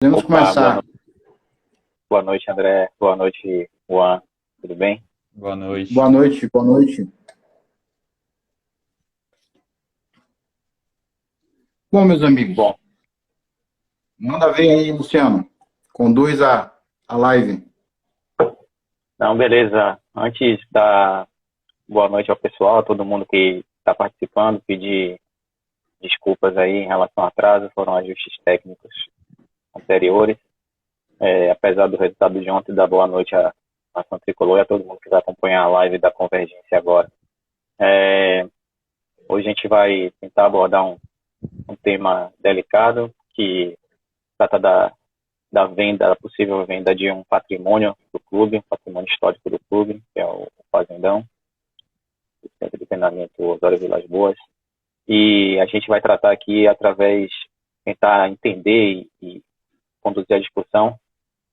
Podemos Opa, começar. boa noite, André. Boa noite, Juan. Tudo bem? Boa noite. Boa noite, boa noite. Bom, meus amigos, Bom, manda ver aí, Luciano. Conduz a live. não, beleza. Antes da boa noite ao pessoal, a todo mundo que está participando, pedir desculpas aí em relação ao atraso, foram ajustes técnicos anteriores. Apesar do resultado de ontem, dar boa noite à Nação Tricolor e a todo mundo que vai acompanhar a live da Convergência agora. Hoje a gente vai tentar abordar um tema delicado que trata da venda, da possível venda de um patrimônio do clube, um patrimônio histórico do clube, que é o Fazendão, o Centro de Treinamento Osório Vilas Boas. E a gente vai tratar aqui tentar entender e conduzir a discussão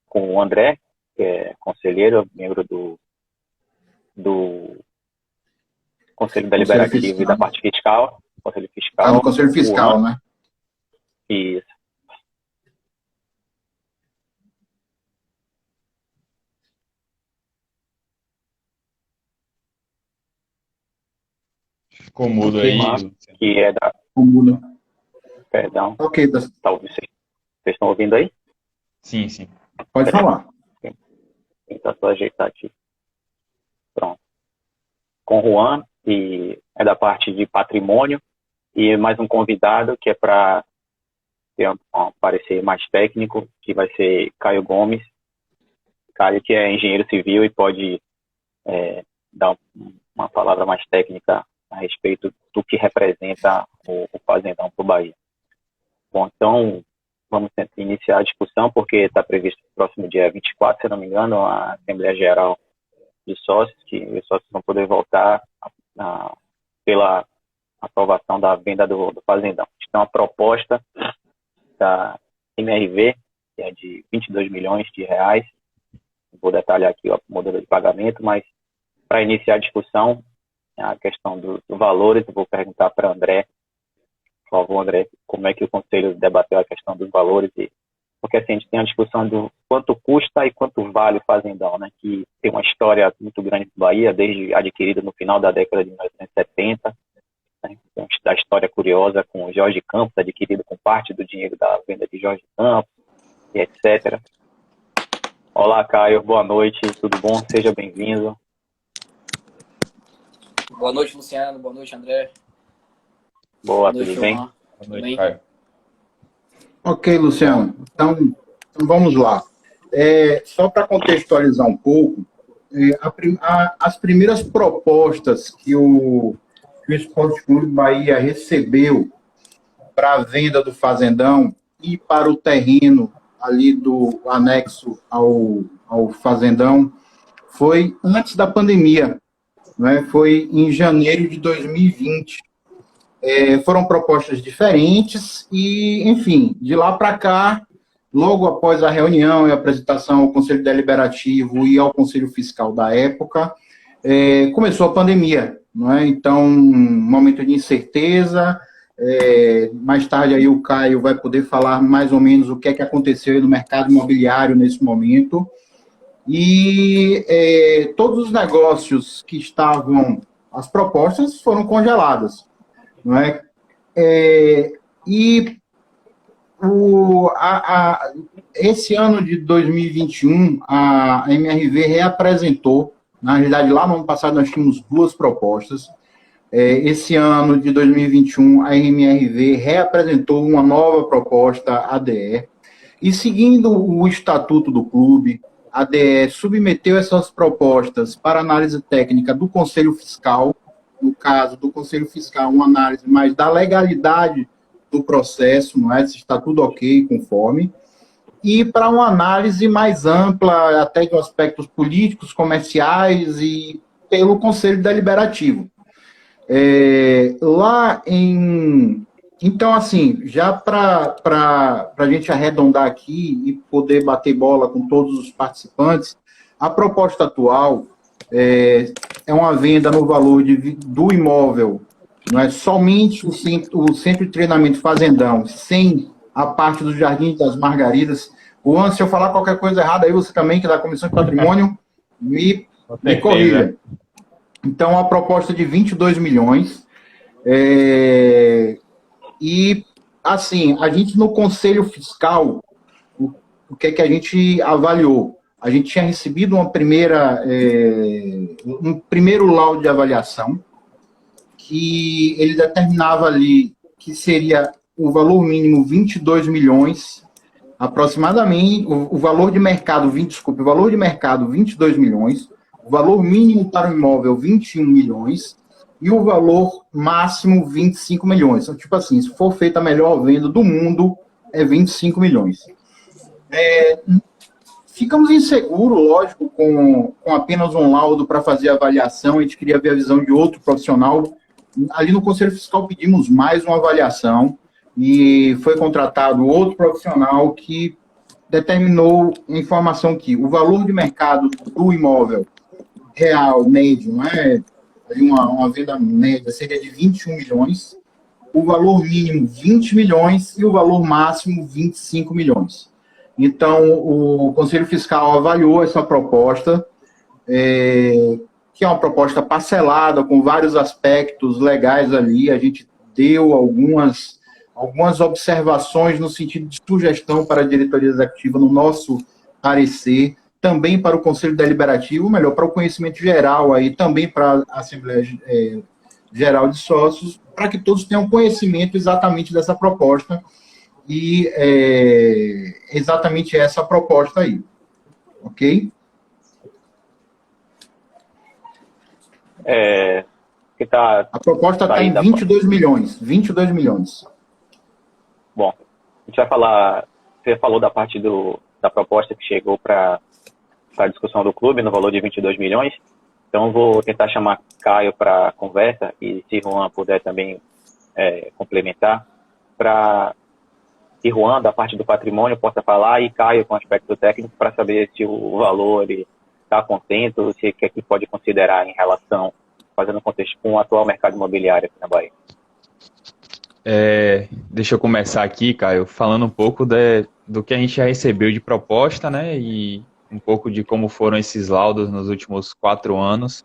com o André, que é conselheiro, membro do Conselho Deliberativo Fiscal. e da parte fiscal, Conselho Fiscal. No Conselho Fiscal, né? Isso. Ficou mudo Ok. aí. Que é da... Muda. Perdão. Ok, Talvez vocês estão ouvindo aí? Sim, sim. pode falar. Tentar só ajeitar aqui. Pronto. Com o Juan, que é da parte de patrimônio, e mais um convidado que é para ter um parecer mais técnico, que vai ser Caio Gomes. Caio, que é engenheiro civil e pode dar uma palavra mais técnica a respeito do que representa o Fazendão para o Bahia. Bom, então, vamos iniciar a discussão, porque está previsto no próximo dia 24, se não me engano, a Assembleia Geral de Sócios, que os sócios vão poder votar pela aprovação da venda do Fazendão. Então, a proposta da MRV, que é de 22 milhões de reais, vou detalhar aqui o modelo de pagamento, mas para iniciar a discussão, a questão dos valores, eu vou perguntar para André, por favor, André, como é que o Conselho debateu a questão dos valores, porque assim, a gente tem a discussão do quanto custa e quanto vale o Fazendão, né, que tem uma história muito grande no Bahia, desde adquirido no final da década de 1970, né, tem uma história curiosa com o Jorge Campos, adquirido com parte do dinheiro da venda de Jorge Campos, e etc. Olá, Caio, boa noite, tudo bom? Seja bem-vindo. Boa noite, Luciano. Boa noite, André. Boa noite, tudo bem? Juan. Boa noite, Bem? Caio. Ok, Luciano. Então vamos lá. Só para contextualizar um pouco, as primeiras propostas que o Esporte Clube Bahia recebeu para a venda do Fazendão e para o terreno ali do anexo ao Fazendão foi antes da pandemia, né? Foi em janeiro de 2020. Foram propostas diferentes e, enfim, de lá para cá, logo após a reunião e a apresentação ao Conselho Deliberativo e ao Conselho Fiscal da época, começou a pandemia, não é? Então, um momento de incerteza. Mais tarde aí o Caio vai poder falar mais ou menos o que é que aconteceu aí no mercado imobiliário nesse momento. E todos os negócios que estavam, as propostas foram congeladas, não é? Esse ano de 2021, a MRV reapresentou, na realidade lá no ano passado nós tínhamos duas propostas. Esse ano de 2021, a MRV reapresentou uma nova proposta ADE, e seguindo o estatuto do clube, a ADE submeteu essas propostas para análise técnica do Conselho Fiscal, no caso do Conselho Fiscal, uma análise mais da legalidade do processo, não é? Se está tudo ok, conforme, e para uma análise mais ampla, até de aspectos políticos, comerciais, e pelo Conselho Deliberativo. Então, assim, já para a gente arredondar aqui e poder bater bola com todos os participantes, a proposta atual é uma venda no valor do imóvel, não é somente o centro de treinamento Fazendão, sem a parte do Jardim das Margaridas, Juan, se eu falar qualquer coisa errada, aí você também, que é da Comissão de Patrimônio, me corrija. Então, a proposta de 22 milhões. E, assim, a gente no Conselho Fiscal, o que é que a gente avaliou? A gente tinha recebido um primeiro laudo de avaliação, que ele determinava ali que seria o valor mínimo 22 milhões, aproximadamente, o valor de mercado, o valor de mercado 22 milhões, o valor mínimo para o imóvel 21 milhões e o valor máximo 25 milhões. Então, tipo assim, se for feita a melhor venda do mundo, é 25 milhões. Ficamos inseguros, lógico, com apenas um laudo para fazer a avaliação, a gente queria ver a visão de outro profissional. Ali no Conselho Fiscal pedimos mais uma avaliação e foi contratado outro profissional que determinou a informação que o valor de mercado do imóvel real, médio, uma venda média seria de 21 milhões, o valor mínimo 20 milhões e o valor máximo 25 milhões. Então, o Conselho Fiscal avaliou essa proposta, que é uma proposta parcelada, com vários aspectos legais ali. A gente deu algumas observações no sentido de sugestão para a diretoria executiva no nosso parecer, também para o Conselho Deliberativo, melhor, para o conhecimento geral, aí, também para a Assembleia Geral de Sócios, para que todos tenham conhecimento exatamente dessa proposta. E exatamente essa proposta aí. Ok? A proposta está em 22 milhões. 22 milhões. Bom, a gente vai falar... Você falou da parte da proposta que chegou para a discussão do clube, no valor de 22 milhões. Então, vou tentar chamar Caio para a conversa, e se Juan puder também complementar, para que Juan, da parte do patrimônio, possa falar, e Caio, com o aspecto técnico, para saber se o valor está contente, ou se o que pode considerar em relação, fazendo um contexto com o atual mercado imobiliário aqui na Bahia. Deixa eu começar aqui, Caio, falando um pouco do que a gente já recebeu de proposta, né, e um pouco de como foram esses laudos nos últimos 4 anos,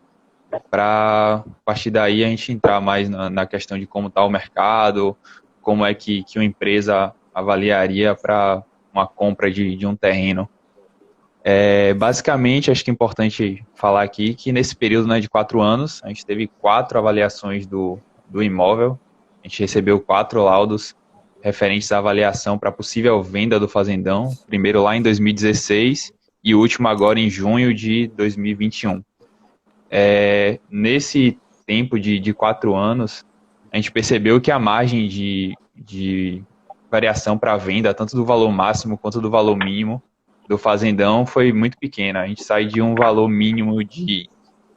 para, a partir daí, a gente entrar mais na questão de como está o mercado, como é que uma empresa avaliaria para uma compra de um terreno. Basicamente, acho que é importante falar aqui que nesse período, né, de 4 anos, a gente teve 4 avaliações do imóvel, a gente recebeu 4 laudos referentes à avaliação para possível venda do fazendão, primeiro lá em 2016 e o último agora em junho de 2021. Nesse tempo de 4 anos, a gente percebeu que a margem de variação para a venda, tanto do valor máximo quanto do valor mínimo do fazendão, foi muito pequena. A gente sai de um valor mínimo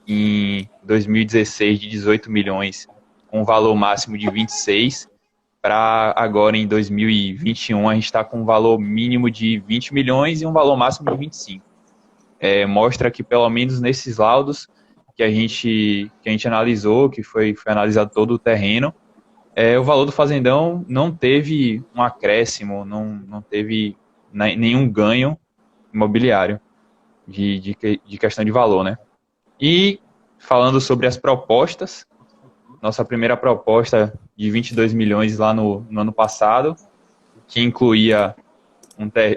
em 2016 de 18 milhões, com um valor máximo de 26, para agora em 2021 a gente está com um valor mínimo de 20 milhões e um valor máximo de 25. Mostra que pelo menos nesses laudos que a gente analisou, que foi analisado todo o terreno, o valor do fazendão não teve um acréscimo, não teve nenhum ganho imobiliário de questão de valor, né? E falando sobre as propostas, nossa primeira proposta de 22 milhões lá no ano passado, que incluía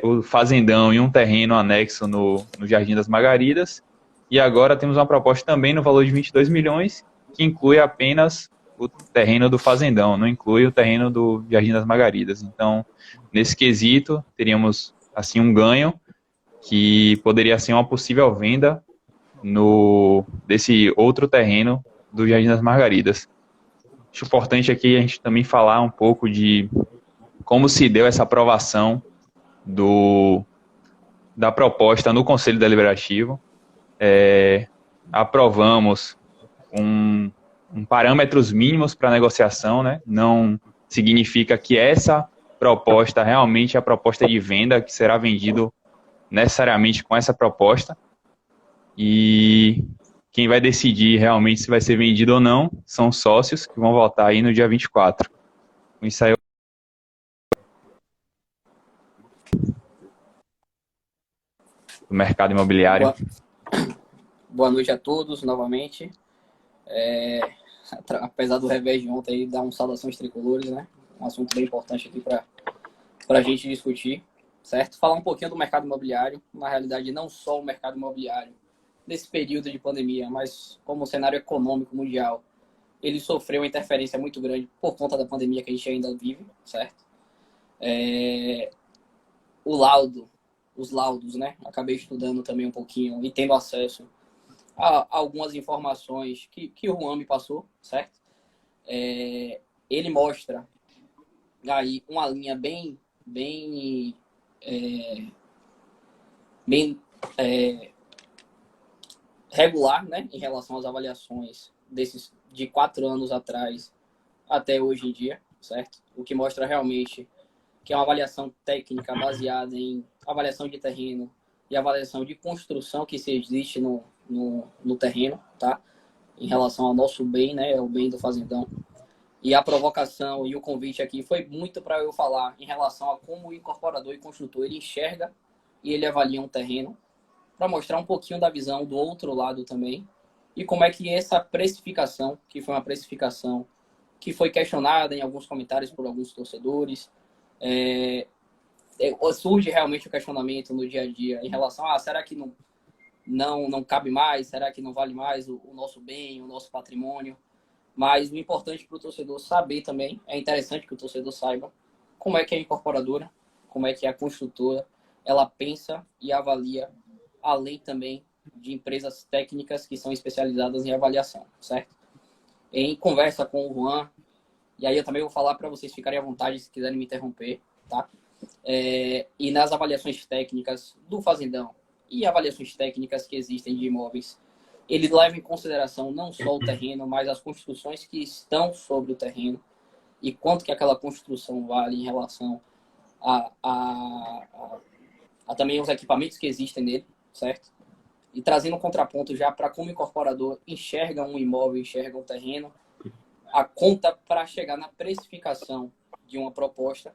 o fazendão e um terreno anexo no Jardim das Margaridas, e agora temos uma proposta também no valor de 22 milhões, que inclui apenas o terreno do fazendão, não inclui o terreno do Jardim das Margaridas. Então, nesse quesito, teríamos assim um ganho, que poderia ser uma possível venda desse outro terreno do Jardim das Margaridas. Acho importante aqui a gente também falar um pouco de como se deu essa aprovação da proposta no Conselho Deliberativo. Aprovamos parâmetros mínimos para negociação, né? Não significa que essa proposta realmente é a proposta de venda, que será vendido necessariamente com essa proposta. E quem vai decidir realmente se vai ser vendido ou não são os sócios, que vão votar aí no dia 24. Isso aí. do mercado imobiliário. Boa noite a todos, novamente. Apesar do revés de ontem, dar saudações tricolores, né? Um assunto bem importante aqui para a gente discutir, certo? Falar um pouquinho do mercado imobiliário. Na realidade, não só o mercado imobiliário nesse período de pandemia, mas como o cenário econômico mundial, ele sofreu uma interferência muito grande por conta da pandemia que a gente ainda vive, certo? Os laudos, né? Acabei estudando também um pouquinho e tendo acesso a algumas informações que o Juan me passou, certo? Ele mostra aí uma linha bem regular, né, em relação às avaliações de 4 anos atrás até hoje em dia, certo? O que mostra realmente que é uma avaliação técnica baseada em avaliação de terreno e avaliação de construção que se existe no terreno, tá? Em relação ao nosso bem, né, o bem do fazendão. E a provocação e o convite aqui foi muito para eu falar em relação a como o incorporador e construtor ele enxerga e ele avalia um terreno, para mostrar um pouquinho da visão do outro lado também, e como é que essa precificação, que foi uma precificação que foi questionada em alguns comentários por alguns torcedores, surge realmente o questionamento no dia a dia em relação a será que não cabe mais, será que não vale mais o nosso bem, o nosso patrimônio? Mas o importante para o torcedor saber também, é interessante que o torcedor saiba como é que a incorporadora, como é que a construtora, ela pensa e avalia, além também de empresas técnicas que são especializadas em avaliação, certo? Em conversa com o Juan, e aí eu também vou falar para vocês ficarem à vontade se quiserem me interromper, tá? E nas avaliações técnicas do fazendão e avaliações técnicas que existem de imóveis, ele leva em consideração não só o terreno, mas as construções que estão sobre o terreno e quanto que aquela construção vale em relação a também os equipamentos que existem nele, certo? E trazendo um contraponto já para como o incorporador enxerga um imóvel, enxerga um terreno, a conta para chegar na precificação de uma proposta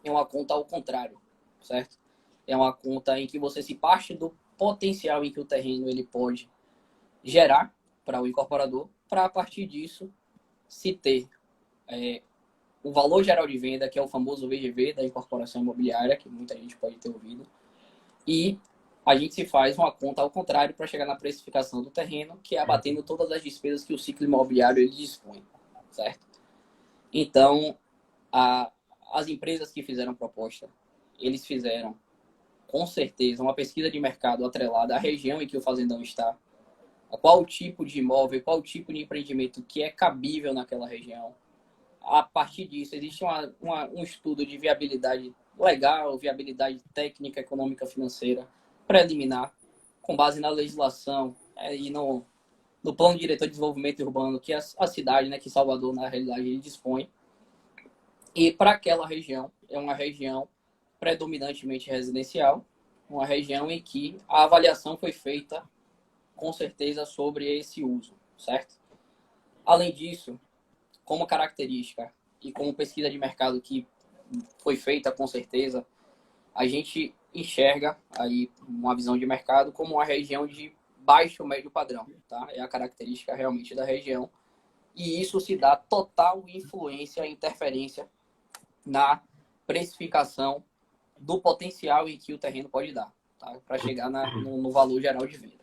é uma conta ao contrário, certo? É uma conta em que você se parte do potencial em que o terreno ele pode gerar para o incorporador, para a partir disso se ter o valor geral de venda, que é o famoso VGV da incorporação imobiliária, que muita gente pode ter ouvido, e a gente se faz uma conta ao contrário para chegar na precificação do terreno, que é abatendo todas as despesas que o ciclo imobiliário ele dispõe, certo? Então, as empresas que fizeram proposta, eles fizeram, com certeza, uma pesquisa de mercado atrelada à região em que o fazendão está, a qual tipo de imóvel, qual tipo de empreendimento que é cabível naquela região. A partir disso, existe um estudo de viabilidade legal, viabilidade técnica, econômica, financeira, preliminar, com base na legislação e no plano diretor de desenvolvimento urbano que a cidade, né, que Salvador, na realidade, ele dispõe. E para aquela região, é uma região predominantemente residencial, uma região em que a avaliação foi feita com certeza sobre esse uso, certo? Além disso, como característica e como pesquisa de mercado que foi feita com certeza, a gente enxerga aí uma visão de mercado como uma região de baixo médio padrão, tá? É a característica realmente da região. E isso se dá total influência e interferência na precificação do potencial em que o terreno pode dar, tá? Para chegar no valor geral de venda.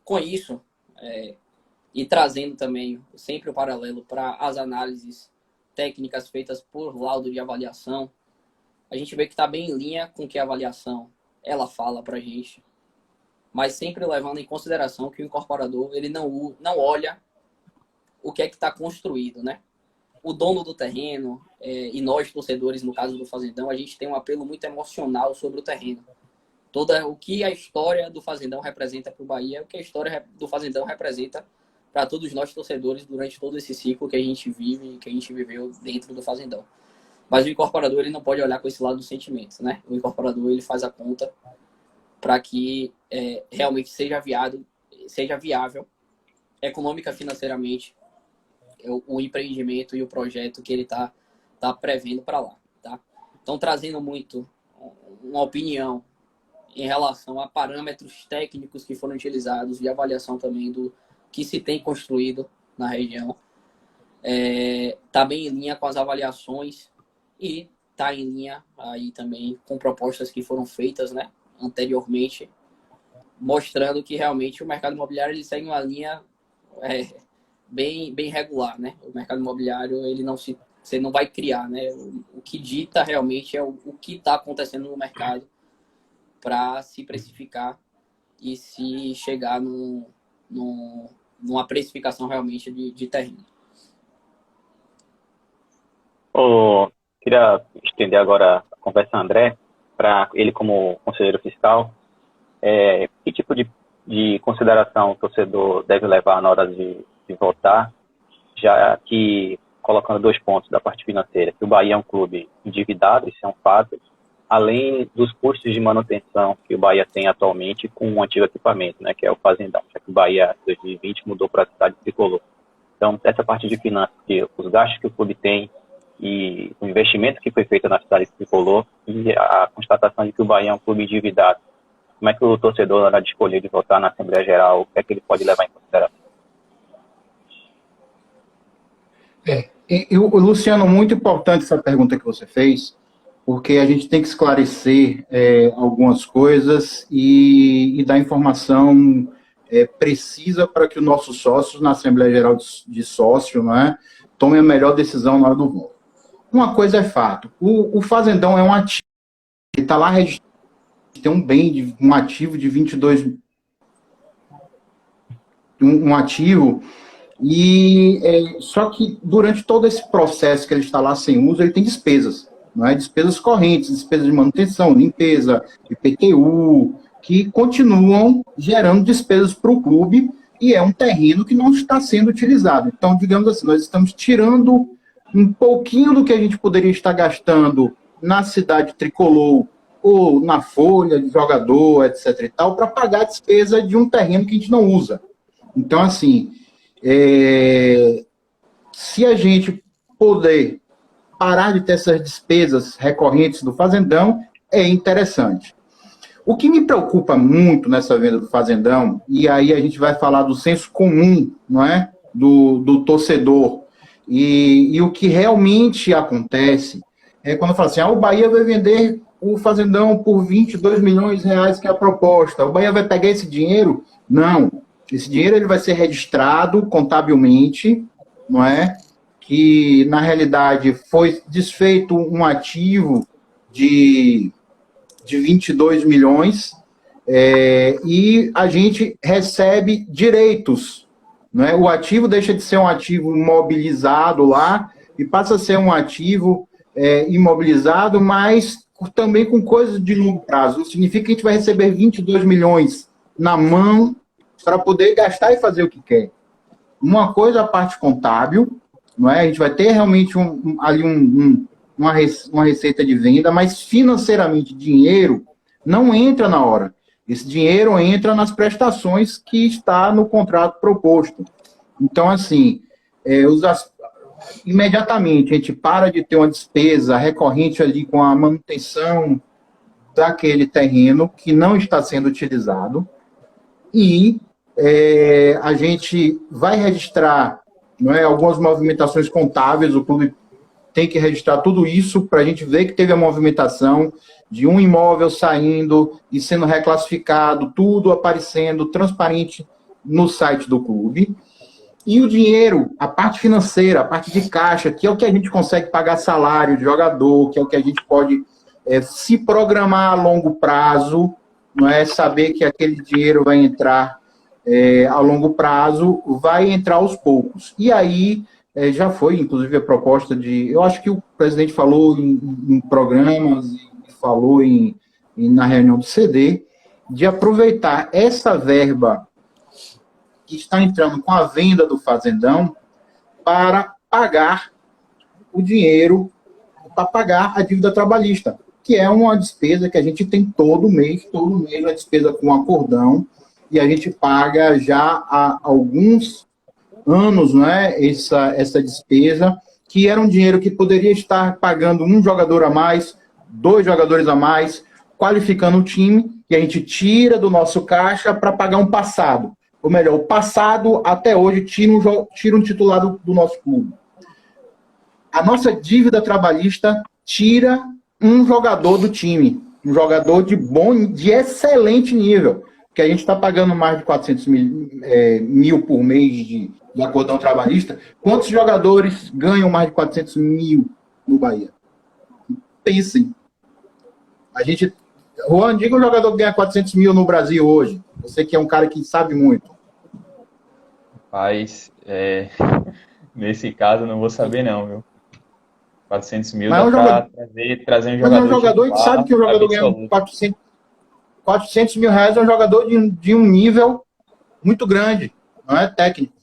Com isso, e trazendo também sempre o paralelo para as análises técnicas feitas por laudo de avaliação, a gente vê que está bem em linha com o que a avaliação ela fala para a gente, mas sempre levando em consideração que o incorporador ele não olha o que é que está construído, né? O dono do terreno e nós, torcedores, no caso do fazendão, a gente tem um apelo muito emocional sobre o terreno. O que a história do fazendão representa para o Bahia, o que a história do fazendão representa para todos nós, torcedores, durante todo esse ciclo que a gente vive, que a gente viveu dentro do fazendão. Mas o incorporador ele não pode olhar com esse lado dos sentimentos, né? O incorporador ele faz a conta para que realmente seja viável econômica, financeiramente, o empreendimento e o projeto que ele está prevendo para lá, tá? Então, trazendo muito uma opinião em relação a parâmetros técnicos que foram utilizados e avaliação também do que se tem construído na região. Está bem em linha com as avaliações e está em linha aí também com propostas que foram feitas, né, anteriormente, mostrando que realmente o mercado imobiliário ele segue uma linha bem regular, né? O mercado imobiliário ele você não vai criar, né? O que dita realmente é o que está acontecendo no mercado para se precificar e se chegar numa precificação realmente de terreno. Queria estender agora a conversa, André, para ele como conselheiro fiscal. Que tipo de consideração o torcedor deve levar na hora de votar, já que, colocando 2 pontos da parte financeira, que o Bahia é um clube endividado, isso é um fato, além dos custos de manutenção que o Bahia tem atualmente com um antigo equipamento, né, que é o Fazendão, já que o Bahia, em 2020, mudou para a cidade tricolor. Então, essa parte de finanças, os gastos que o clube tem e o investimento que foi feito na cidade tricolor e a constatação de que o Bahia é um clube endividado, como é que o torcedor, na hora de escolher de votar na Assembleia Geral, o que é que ele pode levar em consideração? Luciano, muito importante essa pergunta que você fez, porque a gente tem que esclarecer algumas coisas e dar informação precisa para que os nossos sócios, na Assembleia Geral de Sócio, né, tomem a melhor decisão na hora do voto. Uma coisa é fato, o Fazendão é um ativo, ele está lá registrado, tem um ativo de 22, um ativo, só que durante todo esse processo que ele está lá sem uso, ele tem despesas, não é? Despesas correntes, despesas de manutenção, limpeza, IPTU, que continuam gerando despesas para o clube, e é um terreno que não está sendo utilizado. Então, digamos assim, nós estamos tirando um pouquinho do que a gente poderia estar gastando na cidade tricolor, ou na folha de jogador, etc. e tal, para pagar a despesa de um terreno que a gente não usa. Então, assim, se a gente poder parar de ter essas despesas recorrentes do Fazendão, é interessante. O que me preocupa muito nessa venda do Fazendão, e aí a gente vai falar do senso comum, não é? Do torcedor, e o que realmente acontece é quando fala assim, o Bahia vai vender o Fazendão por 22 milhões de reais, que é a proposta. O Bahia vai pegar esse dinheiro? Não. Esse dinheiro ele vai ser registrado contabilmente, não é? Que, na realidade, foi desfeito um ativo de 22 milhões e a gente recebe direitos, não é? O ativo deixa de ser um ativo imobilizado lá e passa a ser um ativo imobilizado, mas também com coisas de longo prazo. Isso significa que a gente vai receber 22 milhões na mão para poder gastar e fazer o que quer. Uma coisa a parte contábil, não é? A gente vai ter realmente uma receita de venda, mas financeiramente dinheiro não entra na hora. Esse dinheiro entra nas prestações que está no contrato proposto. Então, assim, imediatamente a gente para de ter uma despesa recorrente ali com a manutenção daquele terreno que não está sendo utilizado e a gente vai registrar, não é, algumas movimentações contábeis, o clube tem que registrar tudo isso para a gente ver que teve a movimentação de um imóvel saindo e sendo reclassificado, tudo aparecendo transparente no site do clube. E o dinheiro, a parte financeira, a parte de caixa, que é o que a gente consegue pagar salário de jogador, que é o que a gente pode se programar a longo prazo, não é? Saber que aquele dinheiro vai entrar a longo prazo, vai entrar aos poucos. E aí, já foi, inclusive, a proposta eu acho que o presidente falou em programas, e falou na reunião do CD, de aproveitar essa verba que está entrando com a venda do Fazendão para pagar o dinheiro, para pagar a dívida trabalhista, que é uma despesa que a gente tem todo mês a despesa com acordão, e a gente paga já há alguns anos, né, essa despesa, que era um dinheiro que poderia estar pagando um jogador a mais, 2 jogadores a mais, qualificando o time e a gente tira do nosso caixa para pagar um passado. Ou melhor, o passado até hoje tira um titular do nosso clube. A nossa dívida trabalhista tira um jogador do time, um jogador de excelente nível, que a gente está pagando mais de 400 mil por mês de acordão trabalhista. Quantos jogadores ganham mais de 400 mil no Bahia? Pensem. Juan, diga um jogador que ganha 400 mil no Brasil hoje. Você que é um cara que sabe muito. Mas, nesse caso, eu não vou saber não, viu? 400 mil mas dá para trazer um jogador. Mas é um jogador, a gente sabe que o jogador ganha 400 mil reais, é um jogador de um nível muito grande, não é técnico,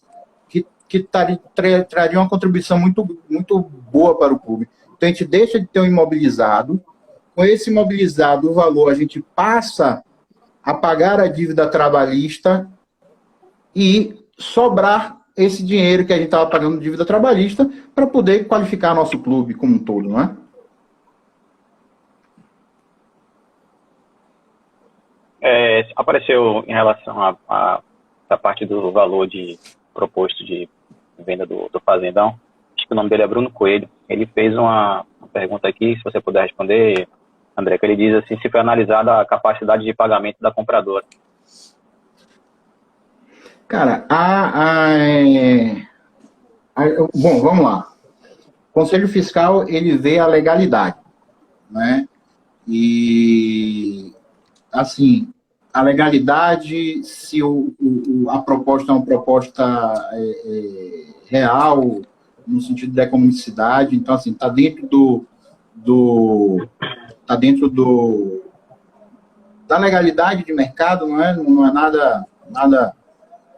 que traria uma contribuição muito, muito boa para o clube. Então a gente deixa de ter um imobilizado, com esse imobilizado, o valor, a gente passa a pagar a dívida trabalhista e sobrar esse dinheiro que a gente estava pagando de dívida trabalhista para poder qualificar nosso clube como um todo, não é? Apareceu em relação a parte do valor proposto de venda do Fazendão. Acho que o nome dele é Bruno Coelho. Ele fez uma pergunta aqui, se você puder responder, André, que ele diz assim, se foi analisada a capacidade de pagamento da compradora. Cara, bom, vamos lá. O Conselho Fiscal, ele vê a legalidade, né? E, assim, a legalidade, se a proposta é uma proposta real, no sentido da economicidade, então, assim, está dentro da legalidade de mercado, não é nada,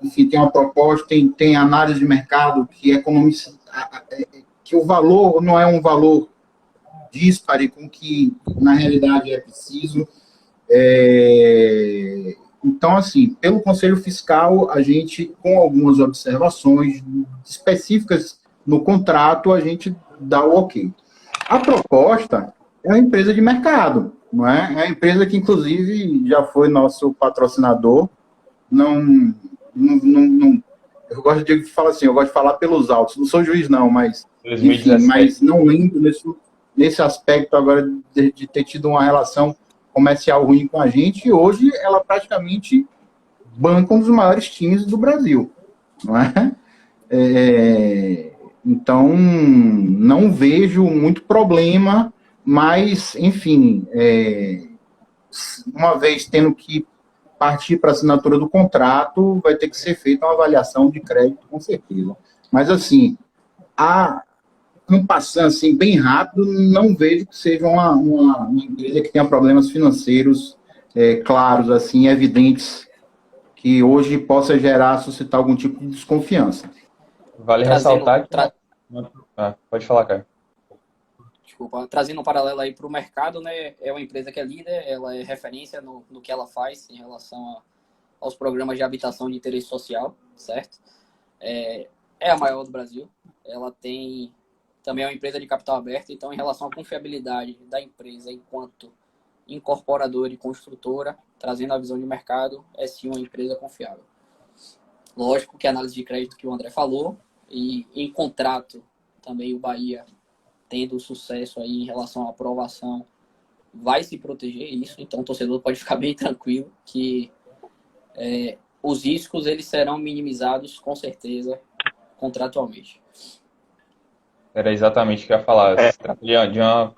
enfim, tem uma proposta, tem análise de mercado que que o valor não é um valor díspare com que, na realidade, é preciso. Então, assim, pelo Conselho Fiscal, a gente, com algumas observações específicas no contrato, a gente dá o ok. A proposta é uma empresa de mercado, não é? É uma empresa que, inclusive, já foi nosso patrocinador. Eu gosto de falar assim, eu gosto de falar pelos autos. Não sou juiz, não, mas, enfim, mas não lembro nesse aspecto agora de ter tido uma relação comercial ruim com a gente, e hoje ela praticamente banca um dos maiores times do Brasil, não é? Então, não vejo muito problema, mas, enfim, uma vez tendo que partir para a assinatura do contrato, vai ter que ser feita uma avaliação de crédito, com certeza. Mas, assim, passando assim, bem rápido, não vejo que seja uma empresa que tenha problemas financeiros claros, assim, evidentes, que hoje possa suscitar algum tipo de desconfiança. Vale ressaltar que... pode falar, cara. Desculpa, trazendo um paralelo aí para o mercado, né? É uma empresa que é líder, ela é referência no que ela faz em relação aos programas de habitação de interesse social, certo? É a maior do Brasil. Ela tem também é uma empresa de capital aberto, então em relação à confiabilidade da empresa enquanto incorporadora e construtora, trazendo a visão de mercado, é sim uma empresa confiável. Lógico que a análise de crédito que o André falou, e em contrato também o Bahia tendo sucesso aí em relação à aprovação, vai se proteger isso, então o torcedor pode ficar bem tranquilo que os riscos eles serão minimizados com certeza contratualmente. Era exatamente o que eu ia falar. Se trata de uma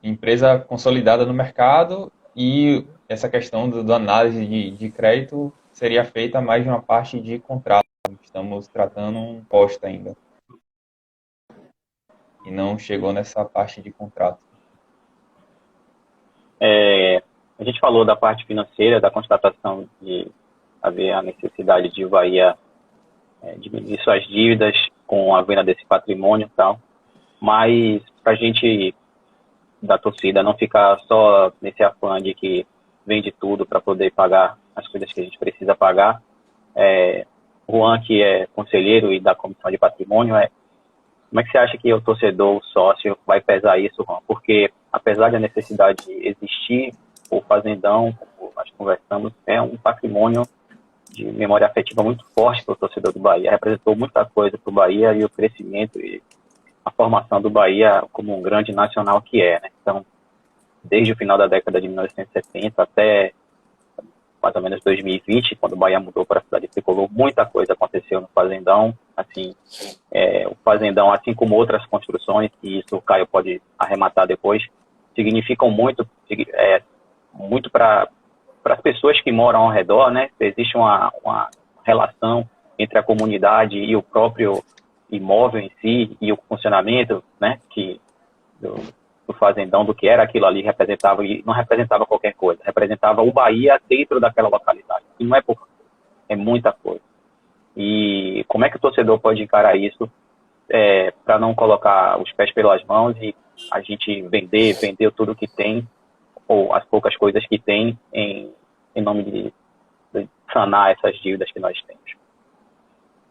empresa consolidada no mercado e essa questão da análise de crédito seria feita mais de uma parte de contrato. Estamos tratando um posto ainda. E não chegou nessa parte de contrato. A gente falou da parte financeira, da constatação de haver a necessidade de o Bahia diminuir suas dívidas com a venda desse patrimônio e tal, mas para a gente da torcida não ficar só nesse afã de que vende tudo para poder pagar as coisas que a gente precisa pagar, o Juan, que é conselheiro e da Comissão de Patrimônio, como é que você acha que o torcedor, o sócio, vai pesar isso, Juan? Porque, apesar da necessidade existir, o Fazendão, como nós conversamos, é um patrimônio de memória afetiva muito forte para o torcedor do Bahia. Representou muita coisa para o Bahia e o crescimento e a formação do Bahia como um grande nacional que é, né? Então, desde o final da década de 1970 até mais ou menos 2020, quando o Bahia mudou para a cidade tricolor, muita coisa aconteceu no Fazendão. Assim, o Fazendão, assim como outras construções, e isso o Caio pode arrematar depois, significam muito para as pessoas que moram ao redor, né? Existe uma relação entre a comunidade e o próprio imóvel em si e o funcionamento, né? Do Fazendão, do que era aquilo ali, representava, e não representava qualquer coisa, representava o Bahia dentro daquela localidade. E não é pouco, é muita coisa. E como é que o torcedor pode encarar isso para não colocar os pés pelas mãos e a gente vender tudo que tem, ou as poucas coisas que tem, em nome de sanar essas dívidas que nós temos?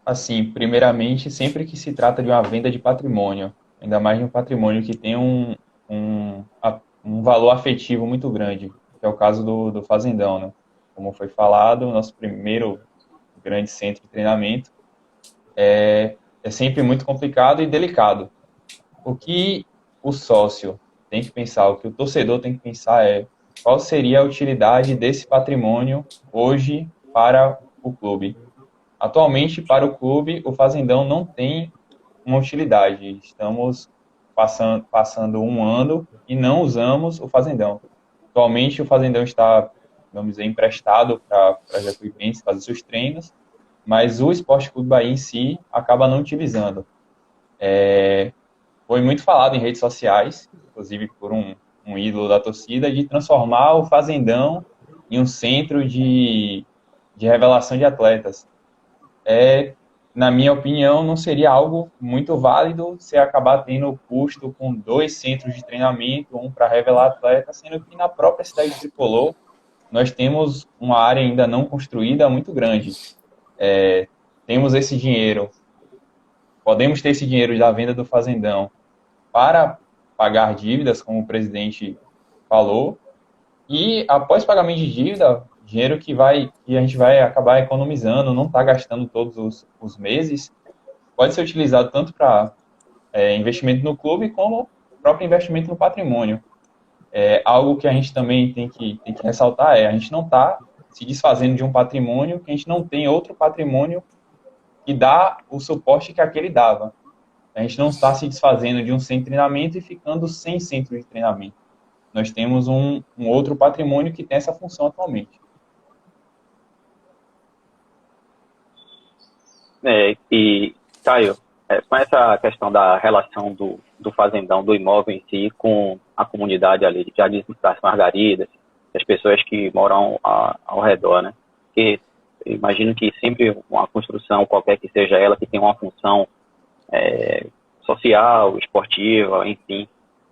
Assim, primeiramente, sempre que se trata de uma venda de patrimônio, ainda mais de um patrimônio que tem um valor afetivo muito grande, que é o caso do Fazendão, né? Como foi falado, o nosso primeiro grande centro de treinamento é sempre muito complicado e delicado. O que o sócio tem que pensar, o que o torcedor tem que pensar é qual seria a utilidade desse patrimônio hoje para o clube. Atualmente, para o clube, o Fazendão não tem uma utilidade. Estamos passando um ano e não usamos o Fazendão. Atualmente, o Fazendão está, vamos dizer, emprestado para a Jacuipense fazer seus treinos, mas o Esporte Clube Bahia em si acaba não utilizando. Foi muito falado em redes sociais, inclusive por um ídolo da torcida, de transformar o Fazendão em um centro de revelação de atletas. Na minha opinião, não seria algo muito válido se acabar tendo custo com 2 centros de treinamento, um para revelar atleta, sendo que na própria cidade de Tricolor nós temos uma área ainda não construída muito grande. Temos esse dinheiro, podemos ter esse dinheiro da venda do Fazendão para pagar dívidas, como o presidente falou, e após pagamento de dívida, dinheiro que a gente vai acabar economizando, não está gastando todos os meses, pode ser utilizado tanto para investimento no clube como próprio investimento no patrimônio. Algo que a gente também tem que ressaltar a gente não está se desfazendo de um patrimônio que a gente não tem outro patrimônio que dá o suporte que aquele dava. A gente não está se desfazendo de um centro de treinamento e ficando sem centro de treinamento. Nós temos um outro patrimônio que tem essa função atualmente. E, Caio, com essa questão da relação do Fazendão, do imóvel em si, com a comunidade ali, já das Margaridas, as pessoas que moram ao redor, né? Porque eu imagino que sempre uma construção, qualquer que seja ela, que tem uma função social, esportiva, enfim,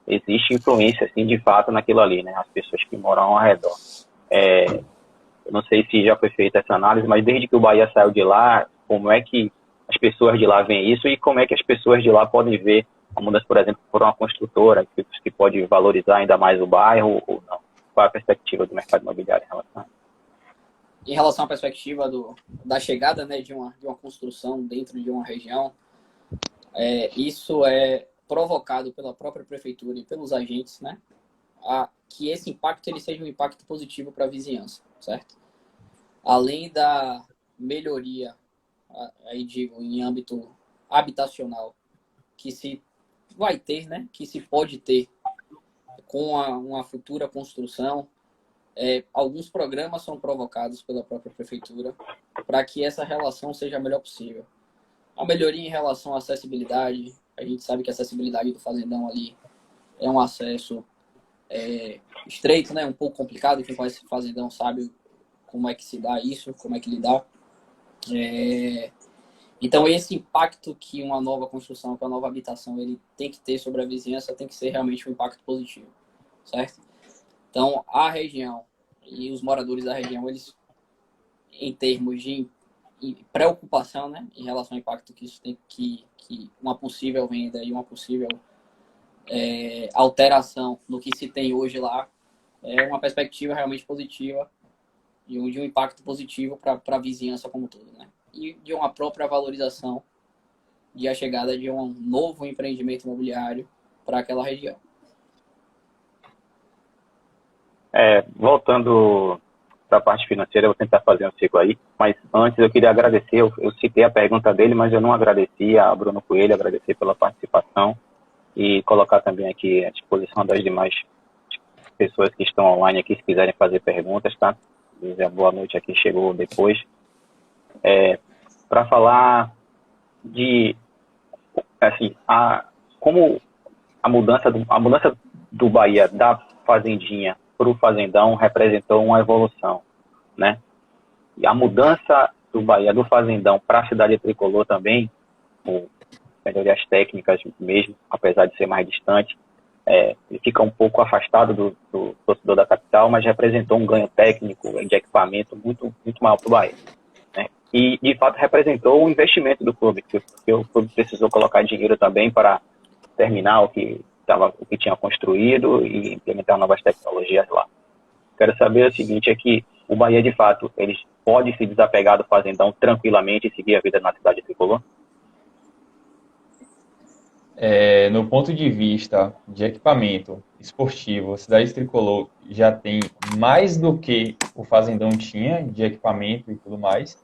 existe influência, assim, de fato, naquilo ali, né? As pessoas que moram ao redor. Eu não sei se já foi feita essa análise, mas desde que o Bahia saiu de lá, como é que as pessoas de lá veem isso e como é que as pessoas de lá podem ver a mudança, por exemplo, por uma construtora que pode valorizar ainda mais o bairro ou não? Qual é a perspectiva do mercado imobiliário em relação a isso? Em relação à perspectiva da chegada, né, de uma construção dentro de uma região, isso é provocado pela própria prefeitura e pelos agentes, né, que esse impacto ele seja um impacto positivo para a vizinhança, certo? Além da melhoria, aí digo, em âmbito habitacional, que se vai ter, né, que se pode ter com uma futura construção, alguns programas são provocados pela própria prefeitura para que essa relação seja a melhor possível. A melhoria em relação à acessibilidade, a gente sabe que a acessibilidade do Fazendão ali é um acesso estreito, né, um pouco complicado, quem conhece o Fazendão sabe como é que se dá isso, como é que lidar. Então, esse impacto que uma nova construção, que uma nova habitação, ele tem que ter sobre a vizinhança, tem que ser realmente um impacto positivo, certo? Então, a região e os moradores da região, eles, em termos de preocupação, né, em relação ao impacto que isso tem, que uma possível venda e uma possível alteração no que se tem hoje lá, é uma perspectiva realmente positiva de um impacto positivo para a vizinhança como um todo, né? E de uma própria valorização de a chegada de um novo empreendimento imobiliário para aquela região. Voltando para a parte financeira, eu vou tentar fazer um ciclo aí, mas antes eu queria agradecer, eu citei a pergunta dele, mas eu não agradeci a Bruno Coelho, agradecer pela participação e colocar também aqui à disposição das demais pessoas que estão online aqui, se quiserem fazer perguntas, tá? Dizer boa noite a quem chegou depois. Para falar de, assim, como a mudança do Bahia da Fazendinha para o Fazendão representou uma evolução, né? E a mudança do Bahia do Fazendão para a cidade tricolor também, por melhorias técnicas mesmo, apesar de ser mais distante, ele fica um pouco afastado do torcedor da capital, mas representou um ganho técnico de equipamento muito, muito maior para o Bahia, né? E, de fato, representou o investimento do clube, que o clube precisou colocar dinheiro também para terminar o que tinha construído e implementar novas tecnologias lá. Quero saber o seguinte, é que o Bahia, de fato, ele pode se desapegar do Fazendão tranquilamente e seguir a vida na cidade tricolor? No ponto de vista de equipamento esportivo, a cidade tricolor já tem mais do que o Fazendão tinha de equipamento e tudo mais.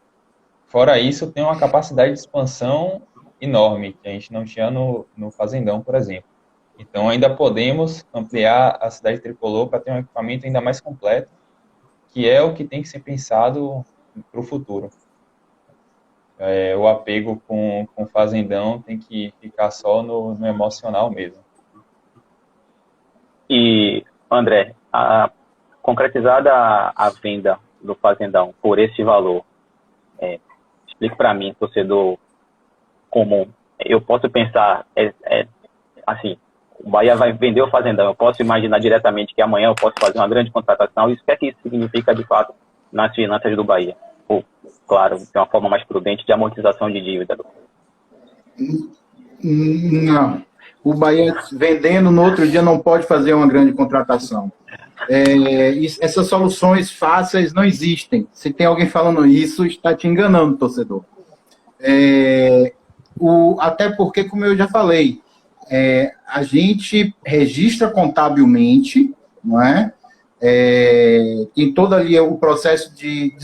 Fora isso, tem uma capacidade de expansão enorme, que a gente não tinha no Fazendão, por exemplo. Então, ainda podemos ampliar a cidade tricolor para ter um equipamento ainda mais completo, que é o que tem que ser pensado para o futuro. O apego com o Fazendão tem que ficar só no emocional mesmo. E, André, concretizada a venda do Fazendão por esse valor, explique para mim, torcedor comum, eu posso pensar, assim, o Bahia vai vender o Fazendão, eu posso imaginar diretamente que amanhã eu posso fazer uma grande contratação, isso que isso significa de fato nas finanças do Bahia? Ou, claro, de uma forma mais prudente de amortização de dívida. Não. O Bahia vendendo no outro dia não pode fazer uma grande contratação. Essas soluções fáceis não existem. Se tem alguém falando isso, está te enganando, torcedor. Até porque, como eu já falei, a gente registra contabilmente, não é? Tem todo ali o processo de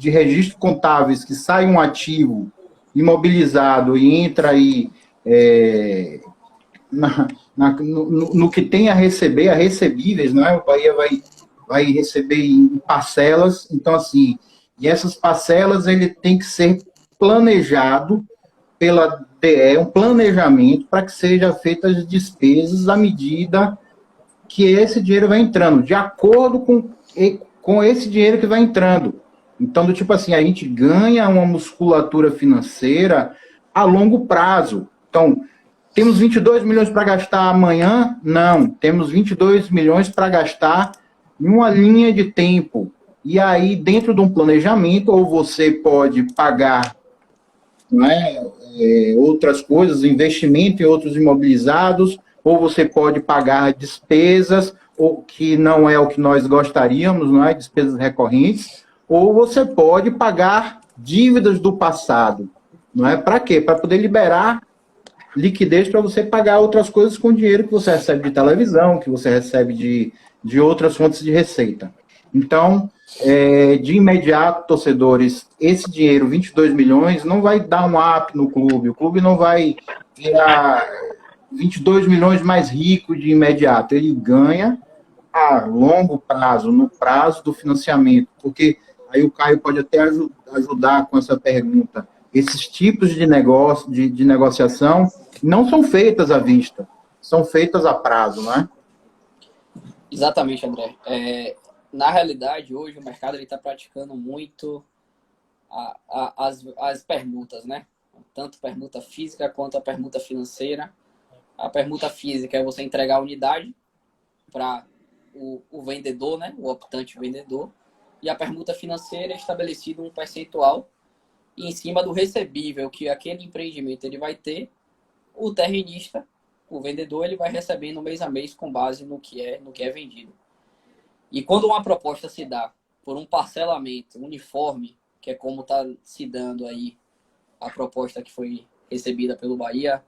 registro contábeis, que sai um ativo imobilizado e entra aí no que tem a receber, a recebíveis, não é? O Bahia vai receber em parcelas, então assim, e essas parcelas ele tem que ser planejado pela DE, um planejamento para que seja feitas as despesas à medida que esse dinheiro vai entrando, de acordo com esse dinheiro que vai entrando. Então, do tipo assim, a gente ganha uma musculatura financeira a longo prazo. Então, temos 22 milhões para gastar amanhã? Não. Temos 22 milhões para gastar em uma linha de tempo. E aí, dentro de um planejamento, ou você pode pagar, não é, outras coisas, investimento em outros imobilizados, ou você pode pagar despesas, ou que não é o que nós gostaríamos, não é? Despesas recorrentes, ou você pode pagar dívidas do passado, não é? Para quê? Para poder liberar liquidez para você pagar outras coisas com dinheiro que você recebe de televisão, que você recebe de outras fontes de receita. Então, de imediato, torcedores, esse dinheiro, 22 milhões, não vai dar um up no clube. O clube não vai virar 22 milhões mais rico de imediato. Ele ganha a longo prazo, no prazo do financiamento. Porque aí o Caio pode até ajudar com essa pergunta. Esses tipos de negócio, de negociação, não são feitas à vista, são feitas a prazo, não é? Exatamente, André. Na realidade, hoje o mercado está praticando muito as permutas, né? Tanto permuta física quanto a permuta financeira. A permuta física é você entregar a unidade para o vendedor, né? O optante vendedor. E a permuta financeira é estabelecido um percentual em cima do recebível que aquele empreendimento ele vai ter. O terrenista, o vendedor, ele vai recebendo mês a mês com base no que é vendido. E quando uma proposta se dá por um parcelamento uniforme, que é como está se dando aí a proposta que foi recebida pelo Bahia,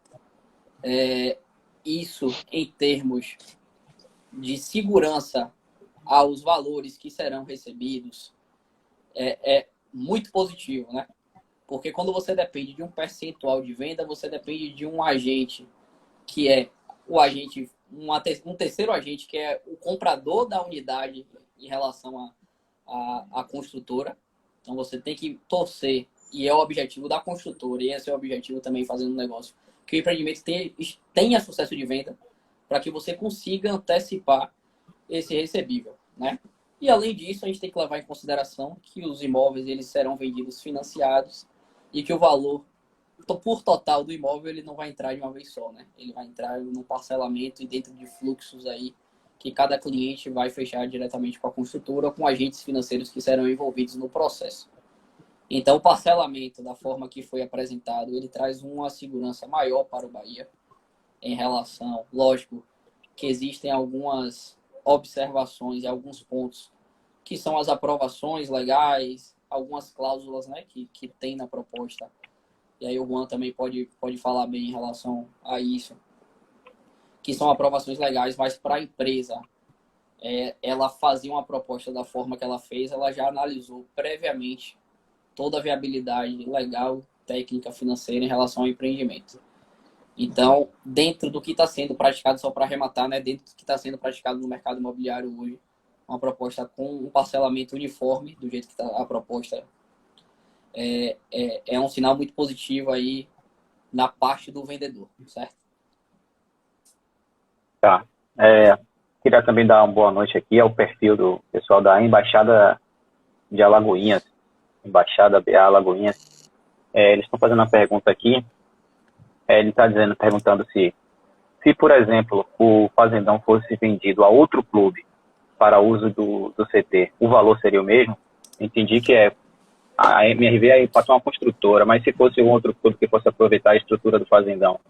isso em termos de segurança aos valores que serão recebidos é muito positivo, né? Porque quando você depende de um percentual de venda, você depende de um agente que é o agente, um terceiro agente que é o comprador da unidade em relação à construtora. Então você tem que torcer, e é o objetivo da construtora, e esse é o objetivo também fazendo negócio, que o empreendimento tenha sucesso de venda, para que você consiga antecipar esse recebível, né? E além disso, a gente tem que levar em consideração que os imóveis eles serão vendidos financiados e que o valor por total do imóvel ele não vai entrar de uma vez só, né? Ele vai entrar no parcelamento e dentro de fluxos aí que cada cliente vai fechar diretamente com a construtora ou com agentes financeiros que serão envolvidos no processo. Então, o parcelamento, da forma que foi apresentado, ele traz uma segurança maior para o Bahia em relação, lógico, que existem algumas observações e alguns pontos que são as aprovações legais, algumas cláusulas, né, que tem na proposta. E aí o Juan também pode falar bem em relação a isso, que são aprovações legais, mas para a empresa, ela fazia uma proposta da forma que ela fez, ela já analisou previamente toda a viabilidade legal, técnica, financeira em relação ao empreendimento. Então, dentro do que está sendo praticado, só para arrematar, né, dentro do que está sendo praticado no mercado imobiliário hoje, uma proposta com um parcelamento uniforme, do jeito que está a proposta, é um sinal muito positivo aí na parte do vendedor, certo? Tá. Queria também dar uma boa noite aqui ao perfil do pessoal da Embaixada de Alagoinhas, Embaixada BA Alagoinhas. Eles estão fazendo uma pergunta aqui. Ele está perguntando se, por exemplo, o Fazendão fosse vendido a outro clube para uso do CT, o valor seria o mesmo? Entendi que a MRV passou uma construtora, mas se fosse um outro clube que fosse aproveitar a estrutura do Fazendão,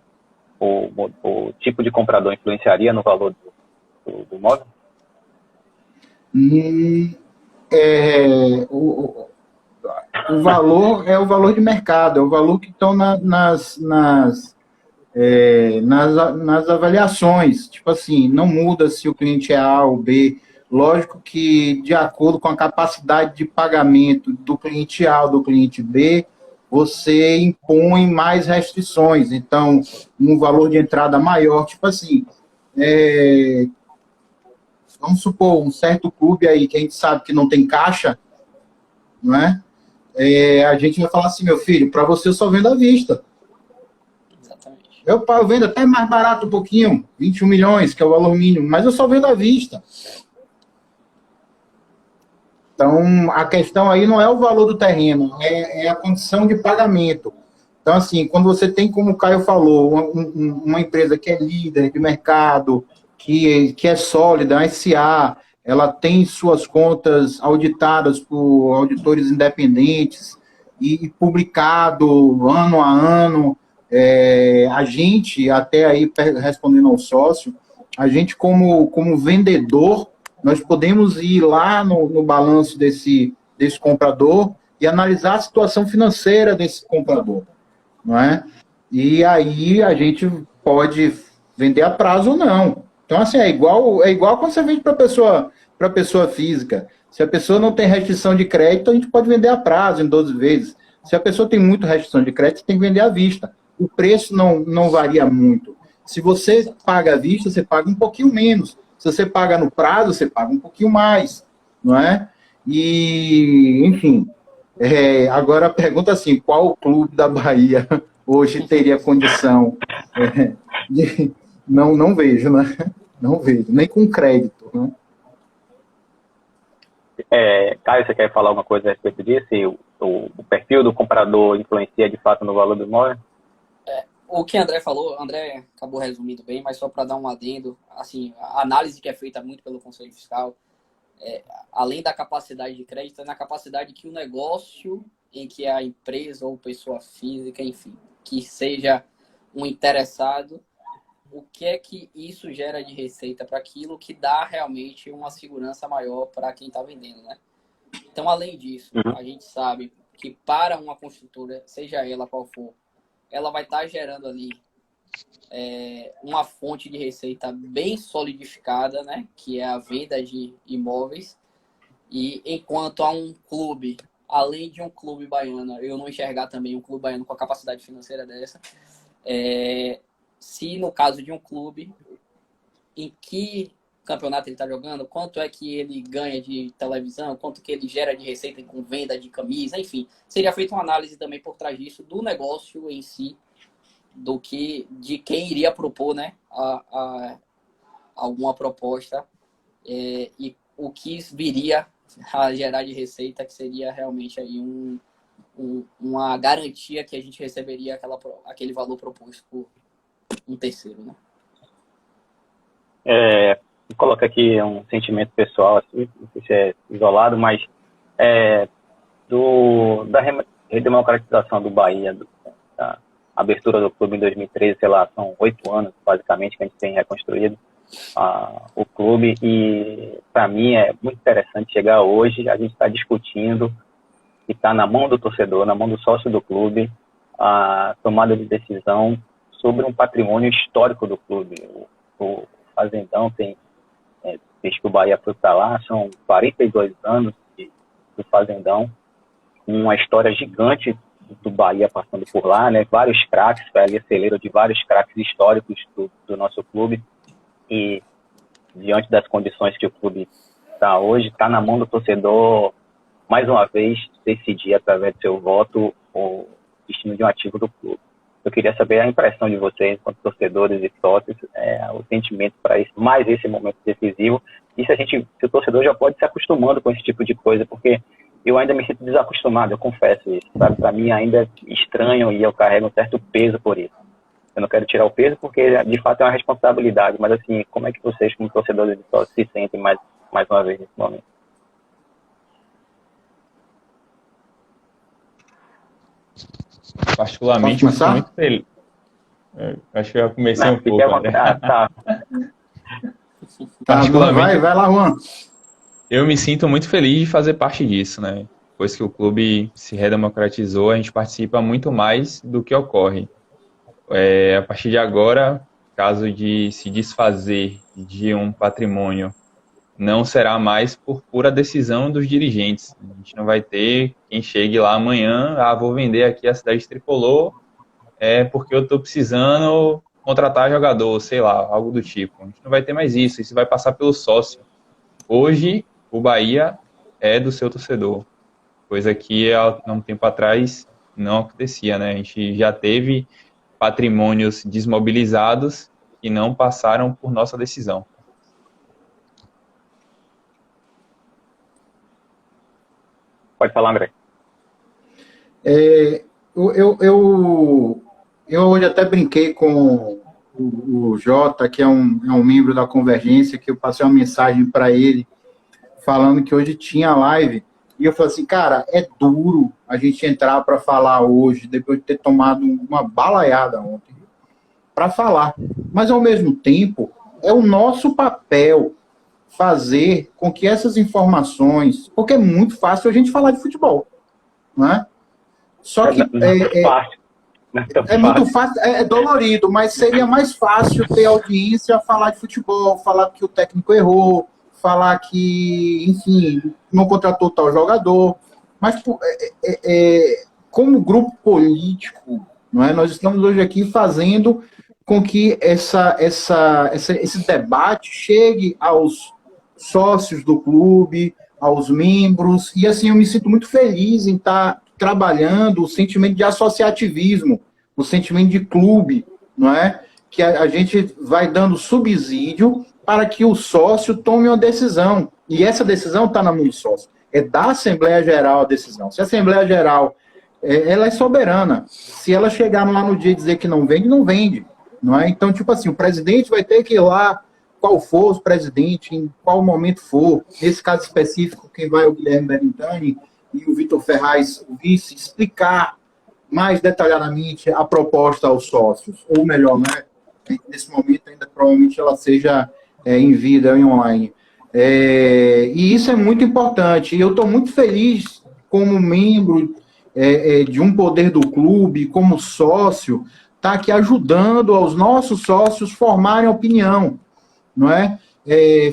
o tipo de comprador influenciaria no valor do imóvel? O valor é o valor de mercado, é o valor que estão nas avaliações. Tipo assim, não muda se o cliente é A ou B. Lógico que, de acordo com a capacidade de pagamento do cliente A ou do cliente B, você impõe mais restrições. Então, um valor de entrada maior, tipo assim, vamos supor, um certo clube aí que a gente sabe que não tem caixa, não é? A gente vai falar assim, meu filho, para você eu só vendo à vista. Exatamente. Eu vendo até mais barato um pouquinho, 21 milhões, que é o valor mínimo, mas eu só vendo à vista. Então, a questão aí não é o valor do terreno, é a condição de pagamento. Então, assim, quando você tem, como o Caio falou, uma empresa que é líder de mercado, que é sólida, a SA, ela tem suas contas auditadas por auditores independentes e publicado ano a ano. A gente, até aí respondendo ao sócio, a gente como vendedor, nós podemos ir lá no balanço desse comprador e analisar a situação financeira desse comprador, não é? E aí a gente pode vender a prazo ou não. Então, assim, é igual quando você vende para pessoa física. Se a pessoa não tem restrição de crédito, a gente pode vender a prazo em 12 vezes. Se a pessoa tem muita restrição de crédito, tem que vender à vista. O preço não varia muito. Se você paga à vista, você paga um pouquinho menos. Se você paga no prazo, você paga um pouquinho mais, não é? E, enfim, agora a pergunta assim, qual clube da Bahia hoje teria condição de... Não vejo, né? Não vejo, nem com crédito, né? Caio, você quer falar alguma coisa a respeito disso? E o perfil do comprador influencia de fato no valor do imóvel? O que André falou, André acabou resumindo bem, mas só para dar um adendo, assim, a análise que é feita muito pelo Conselho Fiscal, além da capacidade de crédito, é na capacidade que o negócio em que a empresa ou pessoa física, enfim, que seja um interessado, o que é que isso gera de receita para aquilo que dá realmente uma segurança maior para quem está vendendo, né? Então, além disso, a gente sabe que para uma construtora, seja ela qual for, ela vai estar gerando ali uma fonte de receita bem solidificada, né? Que é a venda de imóveis. E enquanto há um clube, além de um clube baiano, eu não enxergar também um clube baiano com a capacidade financeira dessa, se no caso de um clube, em que campeonato ele está jogando, quanto é que ele ganha de televisão, quanto que ele gera de receita com venda de camisa, enfim, seria feita uma análise também por trás disso, do negócio em si, de quem iria propor, né, alguma proposta e o que viria a gerar de receita, que seria realmente aí uma garantia que a gente receberia aquele valor proposto por um terceiro, né? Vou colocar aqui um sentimento pessoal, assim, não sei se é isolado, mas da redemocratização do Bahia, da abertura do clube em 2013, sei lá, são 8 anos, basicamente, que a gente tem reconstruído o clube, e para mim é muito interessante chegar hoje, a gente está discutindo, e está na mão do torcedor, na mão do sócio do clube, a tomada de decisão sobre um patrimônio histórico do clube. O Fazendão desde que o Bahia foi para lá, são 42 anos do Fazendão, uma história gigante do Bahia passando por lá, né? Vários craques, foi ali a celeira de vários craques históricos do nosso clube, e diante das condições que o clube está hoje, está na mão do torcedor, mais uma vez, decidir através do seu voto o destino de um ativo do clube. Eu queria saber a impressão de vocês, enquanto torcedores e sócios, o sentimento para mais esse momento decisivo, e se o torcedor já pode se acostumando com esse tipo de coisa, porque eu ainda me sinto desacostumado, eu confesso isso, sabe? Para mim ainda é estranho e eu carrego um certo peso por isso. Eu não quero tirar o peso porque, de fato, é uma responsabilidade, mas assim, como é que vocês, como torcedores e sócios, se sentem mais uma vez nesse momento? Particularmente, eu fico muito feliz. Acho que eu já comecei um pouco. Né? Tá, vai lá, Juan. Eu me sinto muito feliz de fazer parte disso, né? Depois que o clube se redemocratizou, a gente participa muito mais do que ocorre. A partir de agora, caso de se desfazer de um patrimônio, não será mais por pura decisão dos dirigentes. A gente não vai ter quem chegue lá amanhã, vou vender aqui a cidade tricolor, porque eu estou precisando contratar jogador, sei lá, algo do tipo. A gente não vai ter mais isso vai passar pelo sócio. Hoje, o Bahia é do seu torcedor, coisa que há um tempo atrás não acontecia, né? A gente já teve patrimônios desmobilizados que não passaram por nossa decisão. Pode falar, André. Eu hoje até brinquei com o Jota, que é um membro da Convergência, que eu passei uma mensagem para ele, falando que hoje tinha live, e eu falei assim, cara, é duro a gente entrar para falar hoje, depois de ter tomado uma balaiada ontem, para falar. Mas, ao mesmo tempo, é o nosso papel fazer com que essas informações, porque é muito fácil a gente falar de futebol, né? Só que é muito fácil, é dolorido, mas seria mais fácil ter audiência falar de futebol, falar que o técnico errou, falar que, enfim, não contratou tal jogador, mas como grupo político, não é? Nós estamos hoje aqui fazendo com que esse debate chegue aos sócios do clube, aos membros, e assim eu me sinto muito feliz em estar trabalhando o sentimento de associativismo, o sentimento de clube, não é? Que a gente vai dando subsídio para que o sócio tome uma decisão, e essa decisão está na mão do sócio, é da Assembleia Geral a decisão. Se a Assembleia Geral ela é soberana, se ela chegar lá no dia e dizer que não vende, não vende, não é? Então, tipo assim, o presidente vai ter que ir lá, qual for o presidente, em qual momento for, nesse caso específico, quem vai é o Guilherme Berintani e o Vitor Ferraz, o vice, explicar mais detalhadamente a proposta aos sócios, ou melhor, né, nesse momento ainda provavelmente ela seja em vida, em online. E isso é muito importante. E eu estou muito feliz como membro de um poder do clube, como sócio, tá aqui ajudando aos nossos sócios formarem opinião, não é?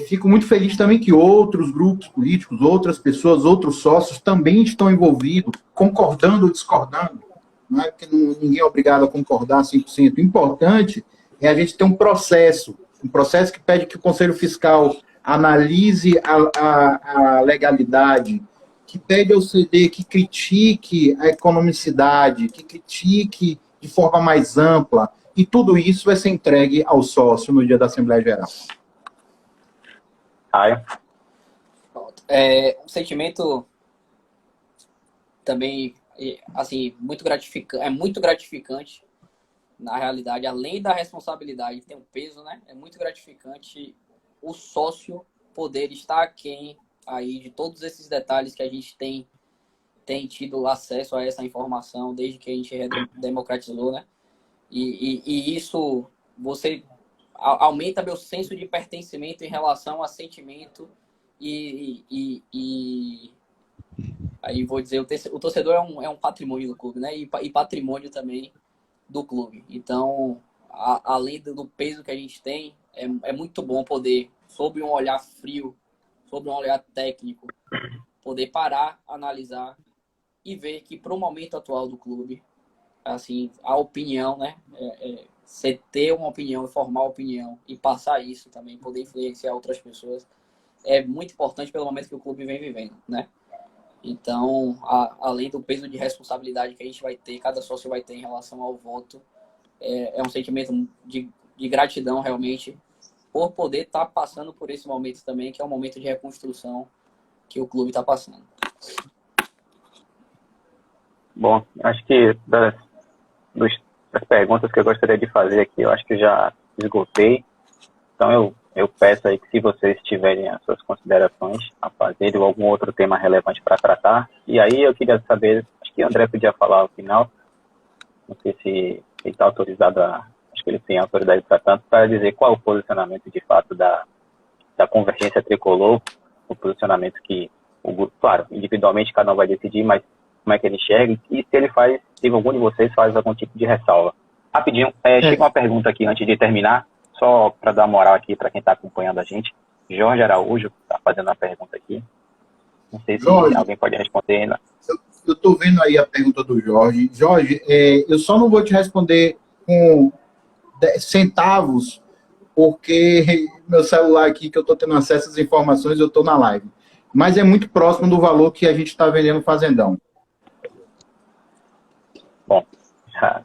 Fico muito feliz também que outros grupos políticos, outras pessoas, outros sócios também estão envolvidos, concordando ou discordando, não é? Porque ninguém é obrigado a concordar 100%. O importante é a gente ter um processo que pede que o Conselho Fiscal analise a legalidade, que pede ao CD que critique a economicidade, que critique de forma mais ampla, e tudo isso vai ser entregue ao sócio no dia da Assembleia Geral. Um sentimento também, assim, muito gratificante, na realidade, além da responsabilidade, tem um peso, né? É muito gratificante o sócio poder estar aquém aí de todos esses detalhes que a gente tem tido acesso a essa informação desde que a gente democratizou, né? E isso, você aumenta meu senso de pertencimento em relação a sentimento aí vou dizer, o torcedor é um patrimônio do clube, né? E patrimônio também do clube. Então, além do peso que a gente tem, é muito bom poder, sob um olhar frio, sob um olhar técnico, poder parar, analisar e ver que, para o momento atual do clube, assim, a opinião, né? Você ter uma opinião, formar opinião e passar isso também, poder influenciar outras pessoas, é muito importante pelo momento que o clube vem vivendo, né? Então, além do peso de responsabilidade que a gente vai ter, cada sócio vai ter em relação ao voto, é um sentimento de gratidão, realmente, por poder estar passando por esse momento também, que é um momento de reconstrução que o clube está passando. Bom, acho que das perguntas que eu gostaria de fazer aqui, eu acho que já esgotei. Então, eu peço aí que, se vocês tiverem as suas considerações a fazer ou algum outro tema relevante para tratar. E aí eu queria saber, acho que o André podia falar ao final, não sei se ele está autorizado acho que ele tem autoridade para tanto, para dizer qual é o posicionamento de fato da Convergência Tricolor, o posicionamento que, claro, individualmente cada um vai decidir, mas como é que ele enxerga, e se algum de vocês faz algum tipo de ressalva. Rapidinho, chega uma pergunta aqui antes de terminar, só para dar moral aqui para quem está acompanhando a gente. Jorge Araújo está fazendo uma pergunta aqui. Não sei se Jorge, alguém pode responder. Né? Eu estou vendo aí a pergunta do Jorge. Jorge, eu só não vou te responder com centavos, porque meu celular aqui, que eu estou tendo acesso às informações, eu estou na live. Mas é muito próximo do valor que a gente está vendendo no Fazendão. Bom,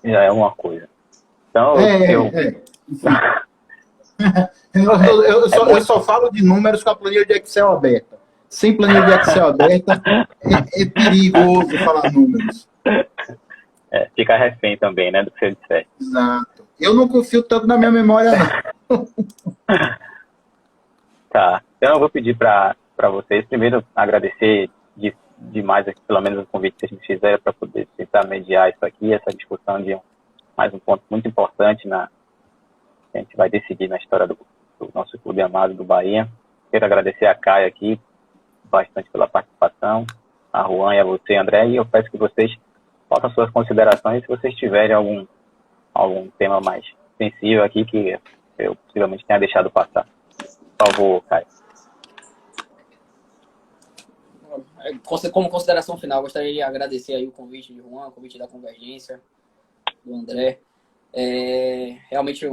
já é uma coisa. Então, eu só falo de números com a planilha de Excel aberta. Sem planilha de Excel aberta, é perigoso falar números. Fica refém também, né, do que você disser. Exato. Eu não confio tanto na minha memória, não. Tá. Então, eu vou pedir para vocês, primeiro, agradecer demais, aqui, pelo menos, o convite que a gente fizeram para poder tentar mediar isso aqui, essa discussão de mais um ponto muito importante que a gente vai decidir na história do nosso clube amado do Bahia. Quero agradecer a Caio aqui bastante pela participação, a Juan e a você, André, e eu peço que vocês façam suas considerações, se vocês tiverem algum tema mais sensível aqui que eu possivelmente tenha deixado passar. Por favor, Caio. Como consideração final, gostaria de agradecer aí o convite de Juan, o convite da Convergência, do André. Realmente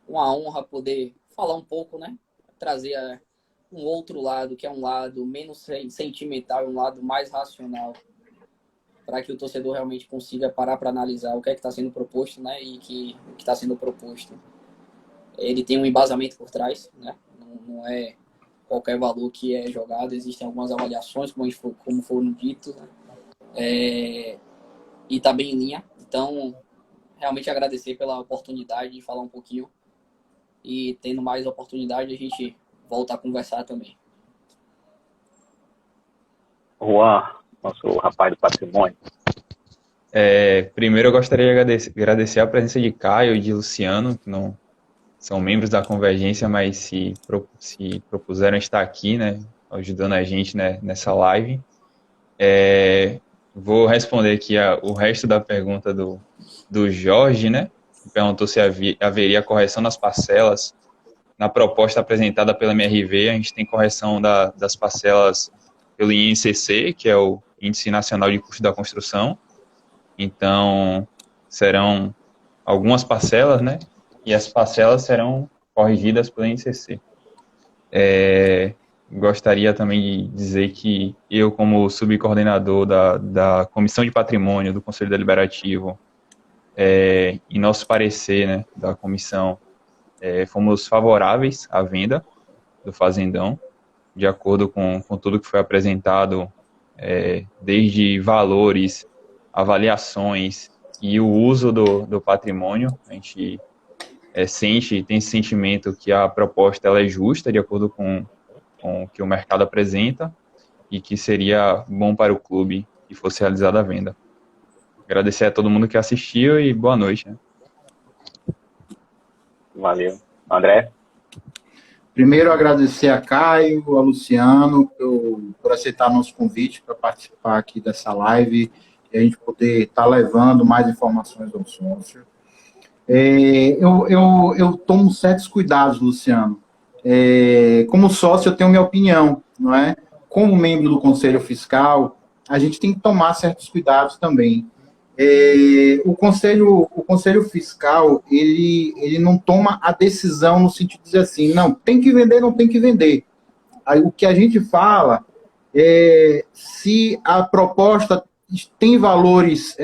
uma honra poder falar um pouco, né? Trazer um outro lado, que é um lado menos sentimental, um lado mais racional, para que o torcedor realmente consiga parar para analisar o que é que está sendo proposto, né? E que o que está sendo proposto, ele tem um embasamento por trás, né? Não é qualquer valor que é jogado, existem algumas avaliações, como foram ditos, né? E está bem em linha. Então, realmente agradecer pela oportunidade de falar um pouquinho, e tendo mais oportunidade, a gente volta a conversar também. Juan, nosso rapaz do patrimônio. Primeiro eu gostaria de agradecer a presença de Caio e de Luciano, que não são membros da Convergência, mas se propuseram estar aqui, né, ajudando a gente, né, nessa live. Vou responder aqui o resto da pergunta do Jorge, né, que perguntou se haveria correção nas parcelas. Na proposta apresentada pela MRV, a gente tem correção das parcelas pelo INCC, que é o Índice Nacional de Custo da Construção. Então, serão algumas parcelas, né? E as parcelas serão corrigidas pelo INCC. Gostaria também de dizer que eu, como subcoordenador da Comissão de Patrimônio do Conselho Deliberativo, em nosso parecer, né, da comissão, fomos favoráveis à venda do Fazendão, de acordo com tudo que foi apresentado, desde valores, avaliações e o uso do patrimônio. A gente tem esse sentimento que a proposta ela é justa, de acordo com o que o mercado apresenta, e que seria bom para o clube que fosse realizada a venda. Agradecer a todo mundo que assistiu e boa noite, né? Valeu. André? Primeiro, agradecer a Caio, a Luciano, por aceitar nosso convite para participar aqui dessa live, e a gente poder estar levando mais informações ao sócio. Eu tomo certos cuidados, Luciano. Como sócio, eu tenho minha opinião, não é? Como membro do Conselho Fiscal, a gente tem que tomar certos cuidados também. O Conselho Fiscal, ele não toma a decisão no sentido de dizer assim, não, tem que vender, não tem que vender. Aí, o que a gente fala é se a proposta tem valores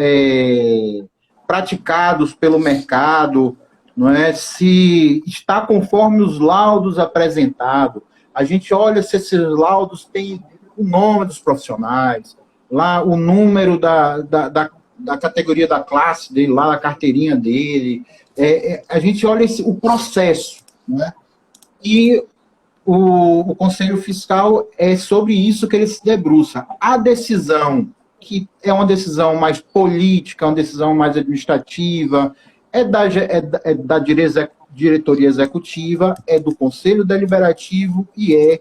praticados pelo mercado, não é? Se está conforme os laudos apresentados. A gente olha se esses laudos têm o nome dos profissionais, lá o número da categoria da classe dele, lá a carteirinha dele. A gente olha o processo, né? E o Conselho Fiscal é sobre isso que ele se debruça. A decisão, que é uma decisão mais política, uma decisão mais administrativa, da diretoria executiva, é do Conselho Deliberativo e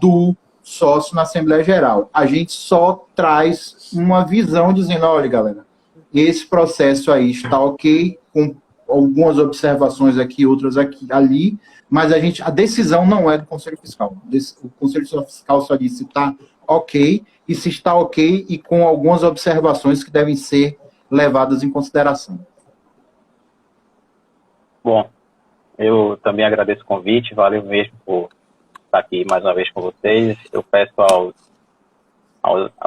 do sócio na Assembleia Geral. A gente só traz uma visão dizendo, olha, galera, esse processo aí está ok, com algumas observações aqui, outras ali, mas a decisão não é do Conselho Fiscal. O Conselho Fiscal só diz se está ok, e se está ok, e com algumas observações que devem ser levadas em consideração. Bom, eu também agradeço o convite, valeu mesmo por estar aqui mais uma vez com vocês. Eu peço ao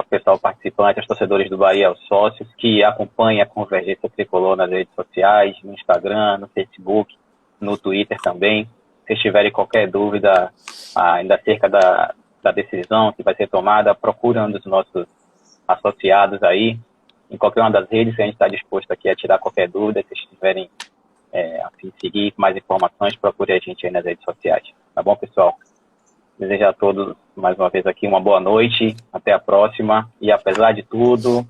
pessoal participante, aos torcedores do Bahia, aos sócios, que acompanhem a Convergência Tricolor nas redes sociais, no Instagram, no Facebook, no Twitter também. Se tiverem qualquer dúvida ainda acerca da decisão que vai ser tomada, procure um dos nossos associados aí, em qualquer uma das redes, a gente está disposto aqui a tirar qualquer dúvida. Se tiverem a fim de seguir mais informações, procure a gente aí nas redes sociais. Tá bom, pessoal? Desejo a todos, mais uma vez aqui, uma boa noite, até a próxima, e apesar de tudo,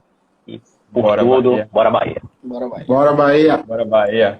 e por tudo, Bahia. bora Bahia! Bora, vai. Bora, Bahia! Bora, Bahia!